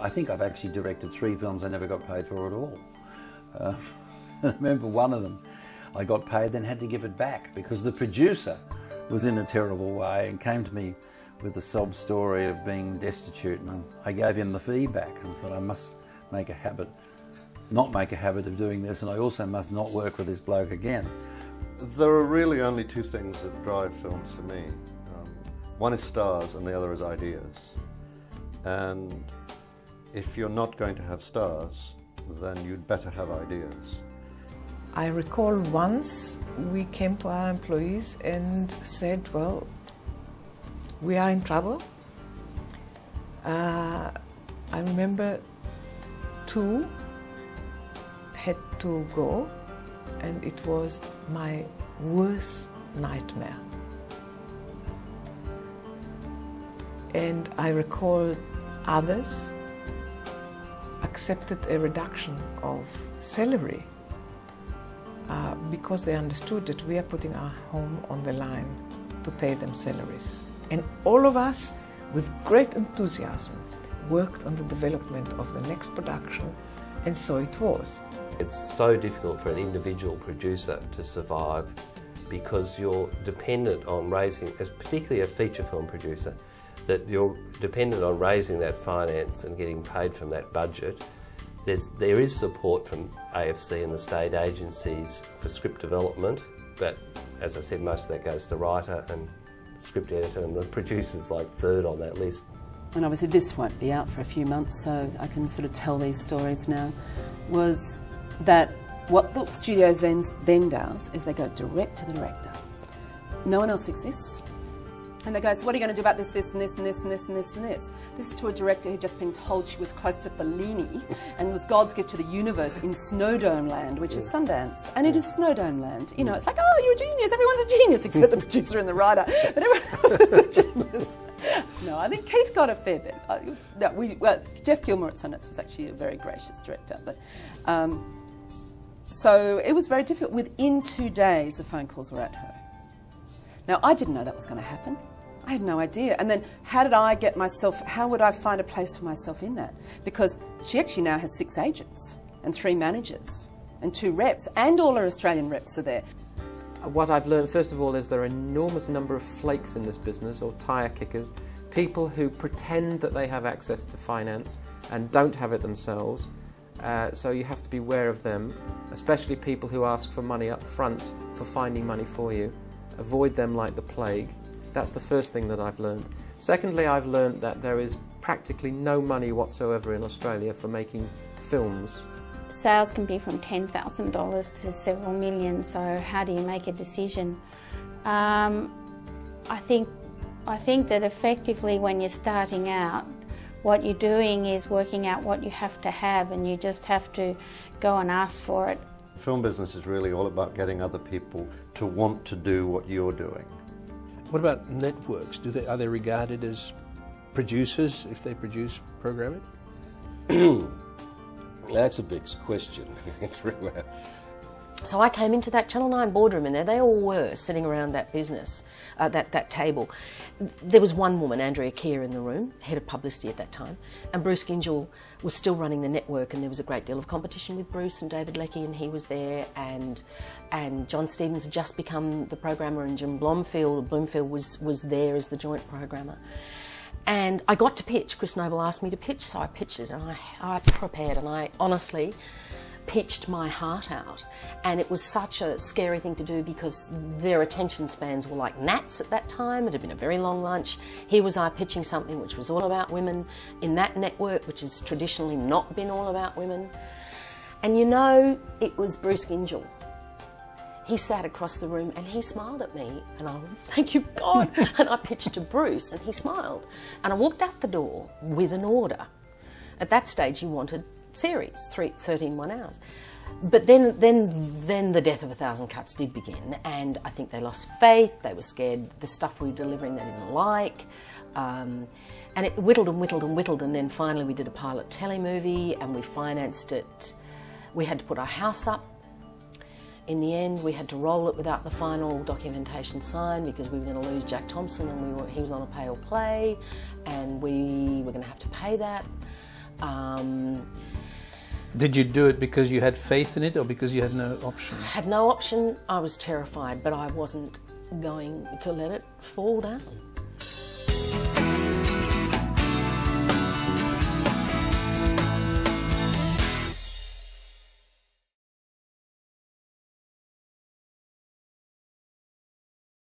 I think I've actually directed 3 films I never got paid for at all. I remember one of them, I got paid, then had to give it back because the producer was in a terrible way and came to me with the sob story of being destitute, and I gave him the feedback and thought I must not make a habit of doing this, and I also must not work with this bloke again. There are really only 2 things that drive films for me. One is stars and the other is ideas. And if you're not going to have stars, then you'd better have ideas. I recall once we came to our employees and said, well, we are in trouble. I remember 2 had to go, and it was my worst nightmare. And I recall others accepted a reduction of salary because they understood that we are putting our home on the line to pay them salaries. And all of us, with great enthusiasm, worked on the development of the next production, and so it was. It's so difficult for an individual producer to survive because you're dependent on raising, as particularly a feature film producer, that you're dependent on raising that finance and getting paid from that budget. There is support from AFC and the state agencies for script development, but as I said, most of that goes to the writer and the script editor, and the producer's like 3rd on that list. And obviously this won't be out for a few months, so I can sort of tell these stories now, was that what the studios then does is they go direct to the director. No one else exists. And they go, so what are you going to do about this, this, and this, and this, and this, and this, and this? This is to a director who'd just been told she was close to Fellini and was God's gift to the universe in Snowdome Land, which is Sundance. And it is Snowdome Land. You know, it's like, oh, you're a genius, everyone's a genius, except the producer and the writer, but everyone else is a genius. No, I think Keith got a fair bit. Well, Jeff Gilmore at Sundance was actually a very gracious director. But so it was very difficult. Within 2 days, the phone calls were at her. Now, I didn't know that was going to happen. I had no idea. And then how would I find a place for myself in that? Because she actually now has 6 agents and 3 managers and 2 reps, and all her Australian reps are there. What I've learned, first of all, is there are an enormous number of flakes in this business, or tyre kickers, people who pretend that they have access to finance and don't have it themselves. So you have to be aware of them, especially people who ask for money up front for finding money for you. Avoid them like the plague. That's the first thing that I've learned. Secondly, I've learned that there is practically no money whatsoever in Australia for making films. Sales can be from $10,000 to several million, so how do you make a decision? I think that effectively when you're starting out, what you're doing is working out what you have to have, and you just have to go and ask for it. Film business is really all about getting other people to want to do what you're doing. What about networks? Are they regarded as producers if they produce programming? That's a big question. So I came into that Channel 9 boardroom, and there they all were sitting around that business, that table. There was one woman, Andrea Keir, in the room, head of publicity at that time, and Bruce Gyngell was still running the network, and there was a great deal of competition with Bruce and David Leckie, and he was there, and John Stevens had just become the programmer, and Jim Bloomfield was there as the joint programmer. And I got to pitch. Chris Noble asked me to pitch, so I pitched it, and I prepared, and I honestly pitched my heart out. And it was such a scary thing to do because their attention spans were like gnats at that time. It had been a very long lunch. Here was I pitching something which was all about women in that network, which has traditionally not been all about women. And you know, it was Bruce Gyngell. He sat across the room and he smiled at me, and I went, thank you, God. And I pitched to Bruce and he smiled. And I walked out the door with an order. At that stage, he wanted series, 13 1 hours. But then the death of 1,000 Cuts did begin, and I think they lost faith. They were scared the stuff we were delivering they didn't like. And it whittled and whittled and whittled, and then finally we did a pilot telemovie and we financed it. We had to put our house up. In the end, we had to roll it without the final documentation signed because we were going to lose Jack Thompson, and he was on a pay or play, and we were going to have to pay that. Did you do it because you had faith in it or because you had no option? Had no option. I was terrified, but I wasn't going to let it fall down.